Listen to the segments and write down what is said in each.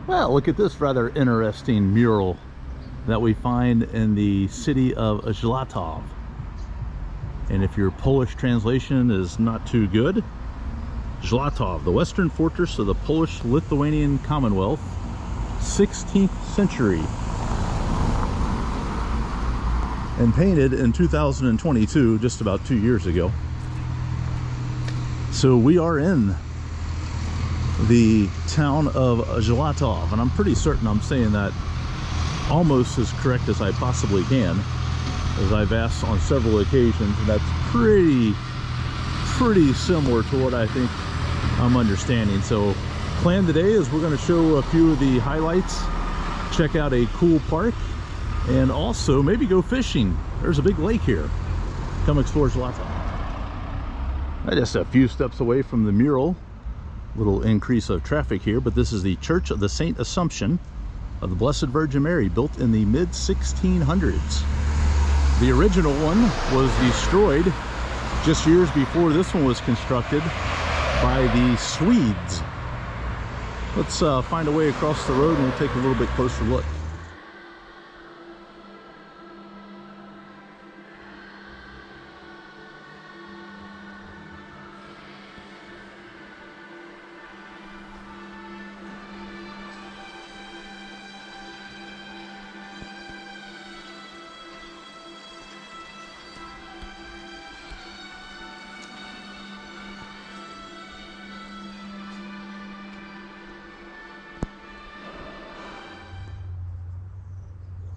Well, look at this rather interesting mural that we find in the city of Złotów. And if your Polish translation is not too good, Złotów, the western fortress of the Polish-Lithuanian Commonwealth, 16th century. And painted in 2022, just about 2 years ago. So we are in the town of Złotów, and I'm pretty certain I'm saying that almost as correct as I possibly can, as I've asked on several occasions, and that's pretty similar to what I think I'm understanding. So plan today is we're going to show a few of the highlights, check out a cool park, and also maybe go fishing. There's a big lake here. Come explore Złotów. Just a few steps away from the mural. Little increase of traffic here, but this is the Church of the Saint Assumption of the Blessed Virgin Mary, built in the mid-1600s. The original one was destroyed just years before this one was constructed by the Swedes. Let's find a way across the road and we'll take a little bit closer look.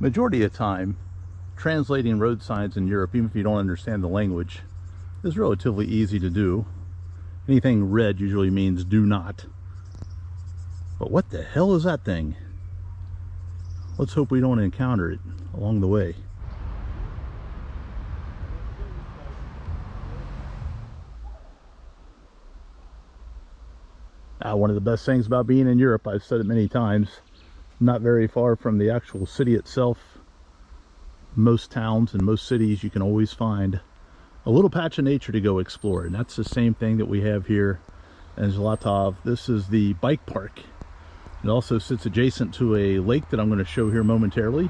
Majority of the time, translating road signs in Europe, even if you don't understand the language, is relatively easy to do. Anything red usually means do not. But what the hell is that thing? Let's hope we don't encounter it along the way. One of the best things about being in Europe, I've said it many times, not very far from the actual city itself. Most towns and most cities, you can always find a little patch of nature to go explore, and that's the same thing that we have here in Złotów. This is the bike park. It also sits adjacent to a lake that I'm going to show here momentarily.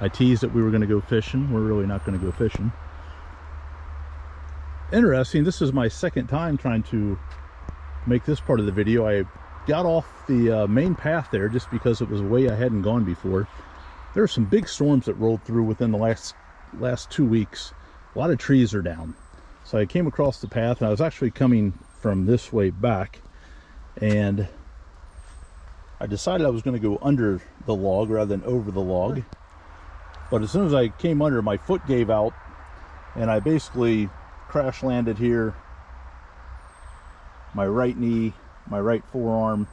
I teased that we were going to go fishing. We're really not going to go fishing. Interesting, this is my second time trying to make this part of the video. I got off the main path there just because it was a way I hadn't gone before. There are some big storms that rolled through within the last 2 weeks. A lot of trees are down. So I came across the path, and I was actually coming from this way back, and I decided I was going to go under the log rather than over the log. But as soon as I came under, my foot gave out, and I basically crash landed here. My right knee, my right forearm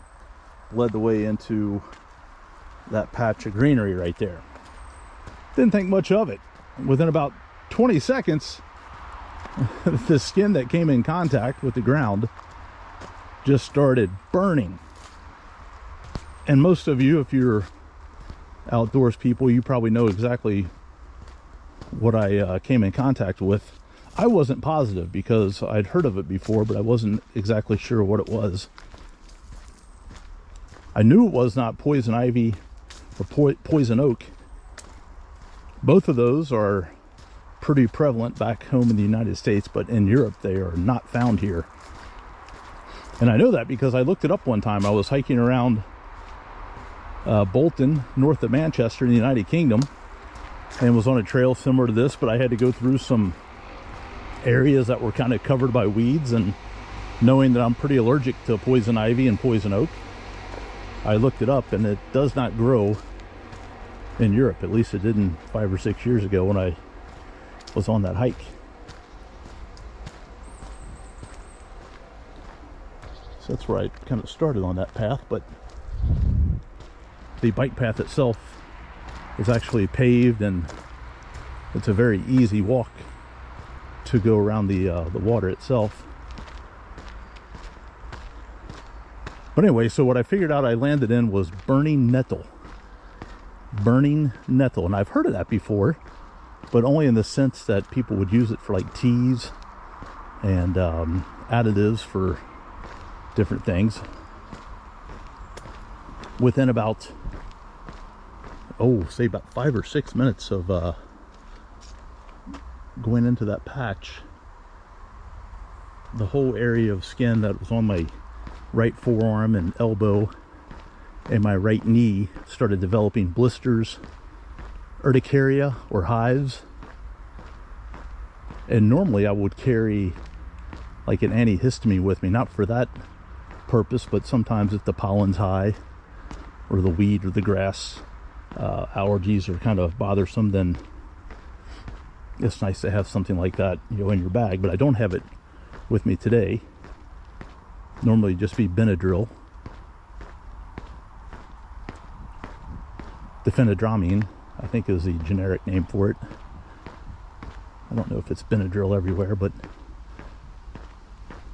led the way into that patch of greenery right there. Didn't think much of it. Within about 20 seconds, the skin that came in contact with the ground just started burning. And most of you, if you're outdoors people, you probably know exactly what I came in contact with. I wasn't positive because I'd heard of it before, but I wasn't exactly sure what it was. I knew it was not poison ivy or poison oak. Both of those are pretty prevalent back home in the United States, but in Europe they are not found here. And I know that because I looked it up one time. I was hiking around Bolton, north of Manchester in the United Kingdom, and was on a trail similar to this, but I had to go through some areas that were kind of covered by weeds, and knowing that I'm pretty allergic to poison ivy and poison oak, I looked it up, and it does not grow in Europe. At least it didn't 5 or 6 years ago when I was on that hike. So that's where I kind of started on that path, but the bike path itself is actually paved, and it's a very easy walk to go around the water itself. But anyway, so what I figured out I landed in was burning nettle. Burning nettle, and I've heard of that before, but only in the sense that people would use it for like teas and additives for different things. within about, say about 5 or 6 minutes of going into that patch, the whole area of skin that was on my right forearm and elbow and my right knee started developing blisters, urticaria or hives. And normally I would carry like an antihistamine with me, not for that purpose, but sometimes if the pollen's high or the weed or the grass allergies are kind of bothersome, then it's nice to have something like that, you know, in your bag. But I don't have it with me today. Normally just be Benadryl, diphenhydramine, I think is the generic name for it. I don't know if it's Benadryl everywhere, but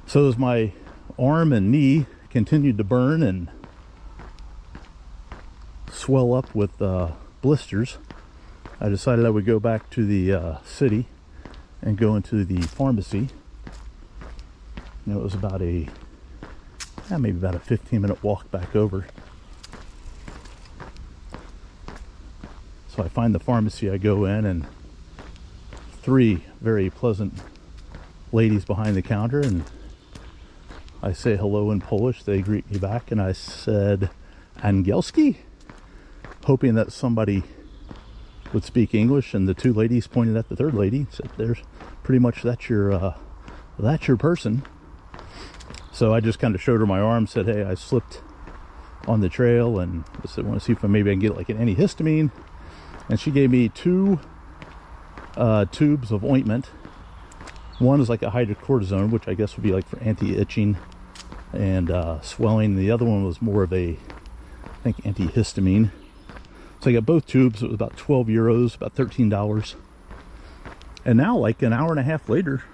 so as my arm and knee continued to burn and swell up with blisters, I decided I would go back to the city and go into the pharmacy. You know, it was about maybe about a 15-minute walk back over. So I find the pharmacy, I go in, and 3 very pleasant ladies behind the counter, and I say hello in Polish. They greet me back, and I said Angielski, hoping that somebody would speak English, and the 2 ladies pointed at the 3rd lady and said, "There's pretty much that's your person." So I just kind of showed her my arm, said, "Hey, I slipped on the trail," and I said, "I want to see if maybe I can get like an antihistamine." And she gave me 2 tubes of ointment. One is like a hydrocortisone, which I guess would be like for anti-itching and swelling. The other one was more of I think antihistamine. So I got both tubes. It was about 12 euros, about $13. And now, like an hour and a half later,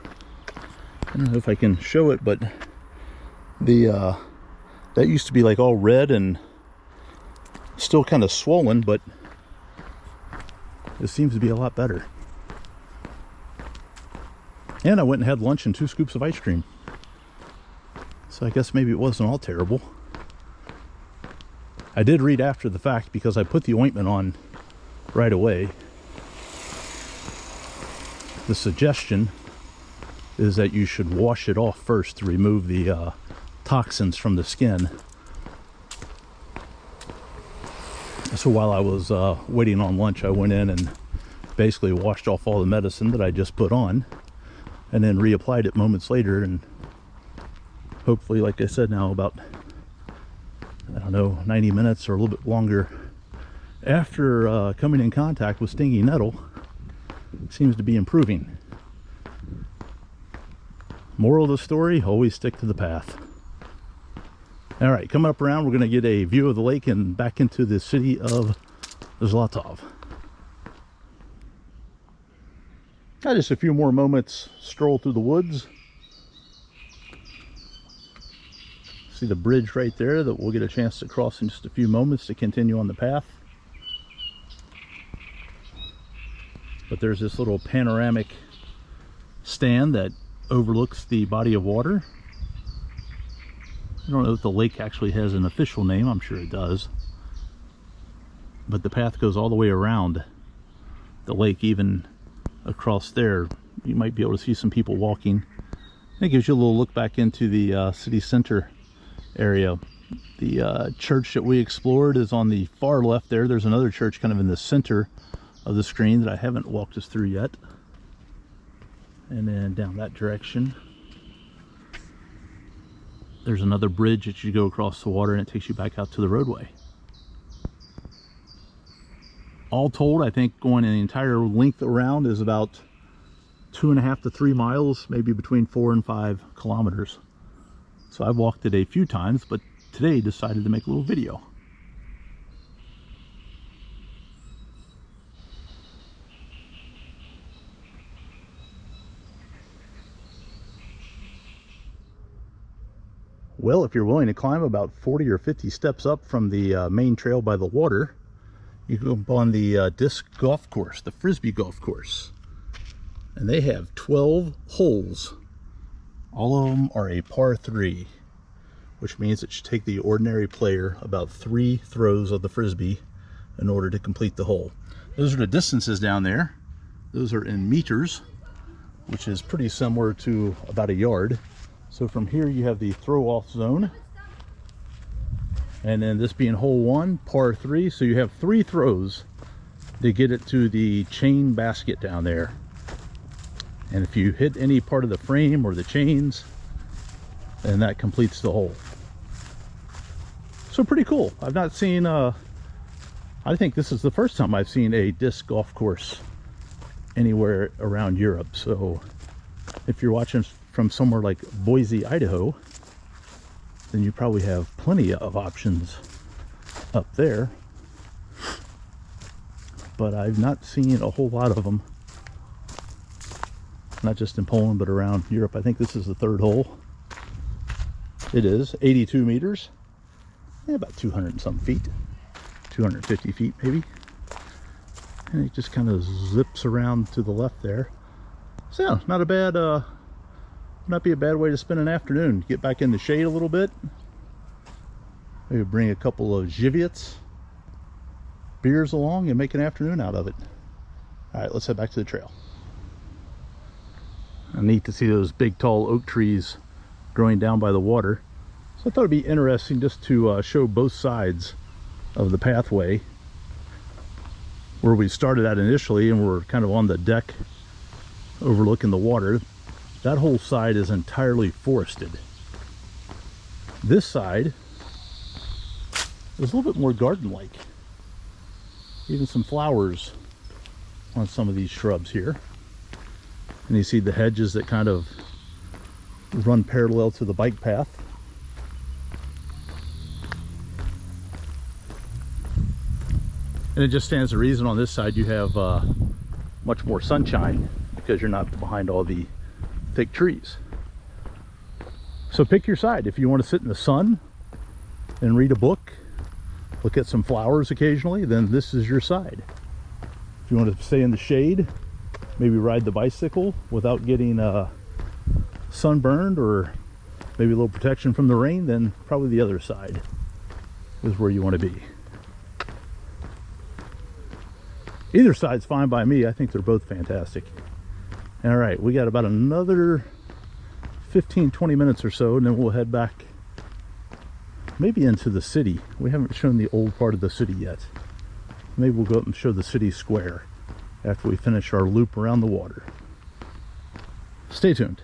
I don't know if I can show it, but that used to be like all red and still kind of swollen, but it seems to be a lot better. And I went and had lunch and 2 scoops of ice cream. So I guess maybe it wasn't all terrible. I did read after the fact, because I put the ointment on right away. The suggestion is that you should wash it off first to remove the toxins from the skin. So while I was waiting on lunch, I went in and basically washed off all the medicine that I just put on, and then reapplied it moments later. And hopefully, like I said, now about, I don't know, 90 minutes or a little bit longer after coming in contact with stinging nettle, it seems to be improving. Moral of the story, always stick to the path. All right, coming up around, we're going to get a view of the lake and back into the city of Złotów. Got just a few more moments stroll through the woods. See the bridge right there that we'll get a chance to cross in just a few moments to continue on the path. But there's this little panoramic stand that overlooks the body of water. I don't know if the lake actually has an official name. I'm sure it does. But the path goes all the way around the lake, even across there. You might be able to see some people walking. It gives you a little look back into the city center area. The church that we explored is on the far left there. There's another church kind of in the center of the screen that I haven't walked us through yet. And then down that direction, there's another bridge that you go across the water, and it takes you back out to the roadway. All told, I think going the entire length around is about 2.5 to 3 miles, maybe between 4 and 5 kilometers. So I've walked it a few times, but today decided to make a little video. Well, if you're willing to climb about 40 or 50 steps up from the main trail by the water, you go up on the disc golf course, the Frisbee golf course. And they have 12 holes. All of them are a par 3, which means it should take the ordinary player about 3 throws of the frisbee in order to complete the hole. Those are the distances down there. Those are in meters, which is pretty similar to about a yard. So from here you have the throw off zone, and then this being hole 1, par 3, so you have 3 throws to get it to the chain basket down there. And if you hit any part of the frame or the chains, then that completes the hole. So pretty cool. I've not seen I think this is the first time I've seen a disc golf course anywhere around Europe. So if you're watching from somewhere like Boise, Idaho, then you probably have plenty of options up there. But I've not seen a whole lot of them, not just in Poland, but around Europe. I think this is the 3rd hole. It is 82 meters, about 200 and some feet, 250 feet maybe. And it just kind of zips around to the left there. So not a bad, not be a bad way to spend an afternoon. Get back in the shade a little bit. Maybe bring a couple of Żywiec beers along and make an afternoon out of it. All right, let's head back to the trail. Neat to see those big tall oak trees growing down by the water. So I thought it'd be interesting just to show both sides of the pathway. Where we started at initially, and we're kind of on the deck overlooking the water. That whole side is entirely forested. This side is a little bit more garden-like. Even some flowers on some of these shrubs here. And you see the hedges that kind of run parallel to the bike path. And it just stands to reason on this side you have much more sunshine because you're not behind all the thick trees. So pick your side. If you want to sit in the sun and read a book, look at some flowers occasionally, then this is your side. If you want to stay in the shade, maybe ride the bicycle without getting sunburned or maybe a little protection from the rain, then probably the other side is where you want to be. Either side's fine by me. I think they're both fantastic. All right, we got about another 15-20 minutes or so, and then we'll head back maybe into the city. We haven't shown the old part of the city yet. Maybe we'll go up and show the city square after we finish our loop around the water. Stay tuned.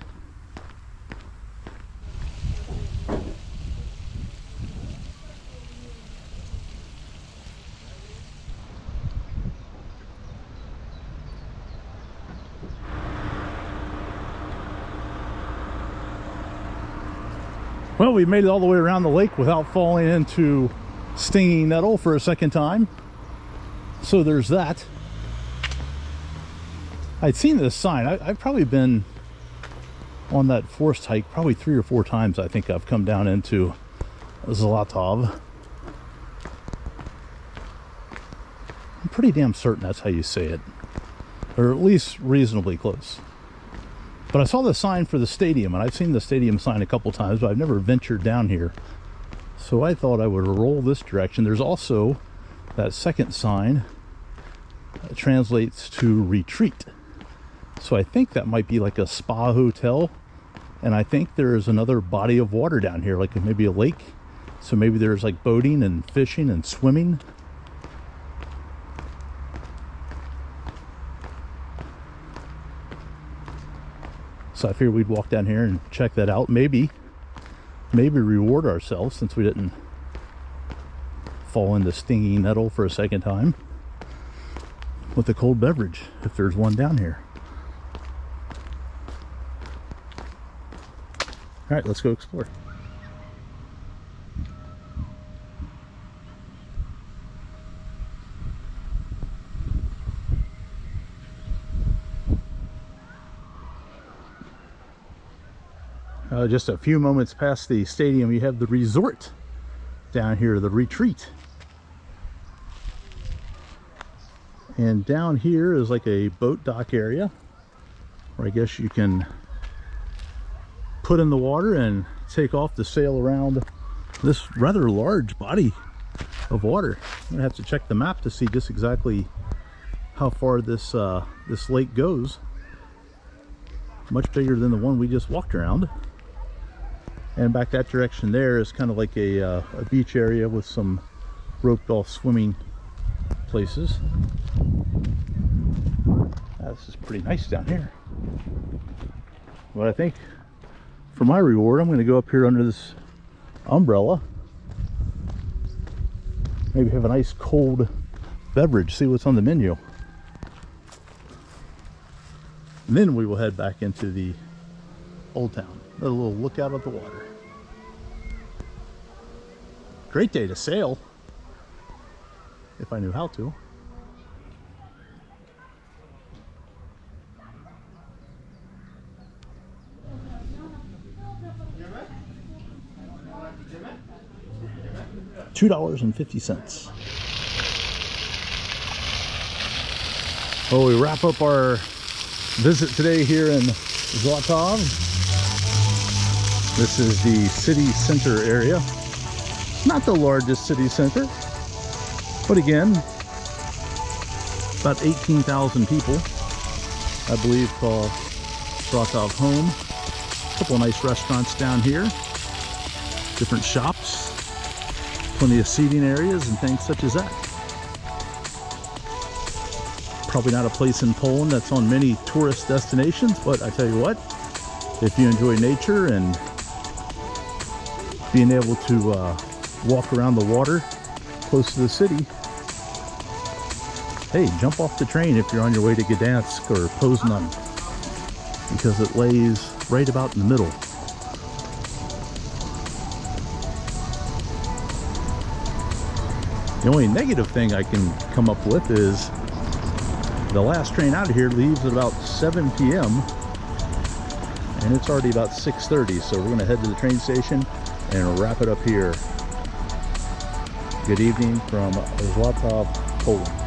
Well, we made it all the way around the lake without falling into stinging nettle for a second time. So there's that. I'd seen this sign. I've probably been on that forest hike probably 3 or 4 times. I think I've come down into Złotów. I'm pretty damn certain that's how you say it, or at least reasonably close. But I saw the sign for the stadium, and I've seen the stadium sign a couple times, but I've never ventured down here. So I thought I would roll this direction. There's also that second sign that translates to retreat. So I think that might be like a spa hotel. And I think there's another body of water down here, like maybe a lake. So maybe there's like boating and fishing and swimming. So I figured we'd walk down here and check that out. Maybe reward ourselves, since we didn't fall into stinging nettle for a second time, with a cold beverage, if there's one down here. All right, let's go explore. Just a few moments past the stadium, you have the resort down here, the retreat. And down here is like a boat dock area where I guess you can put in the water and take off to sail around this rather large body of water. I'm gonna have to check the map to see just exactly how far this this lake goes. Much bigger than the one we just walked around. And back that direction there is kind of like a beach area with some roped off swimming places. This is pretty nice down here. But I think for my reward, I'm going to go up here under this umbrella. Maybe have a nice cold beverage, see what's on the menu. And then we will head back into the old town. A little look out at the water. Great day to sail, if I knew how to. $2.50. Well, we wrap up our visit today here in Złotów. This is the city center area. Not the largest city center, but again, about 18,000 people, I believe, call Złotów home. A couple of nice restaurants down here, different shops, plenty of seating areas and things such as that. Probably not a place in Poland that's on many tourist destinations, but I tell you what, if you enjoy nature and being able to walk around the water close to the city, hey, jump off the train if you're on your way to Gdansk or Poznan, because it lays right about in the middle. The only negative thing I can come up with is the last train out of here leaves at about 7 p.m. and it's already about 6:30, so we're going to head to the train station and wrap it up here. Good evening from Złotów, Poland.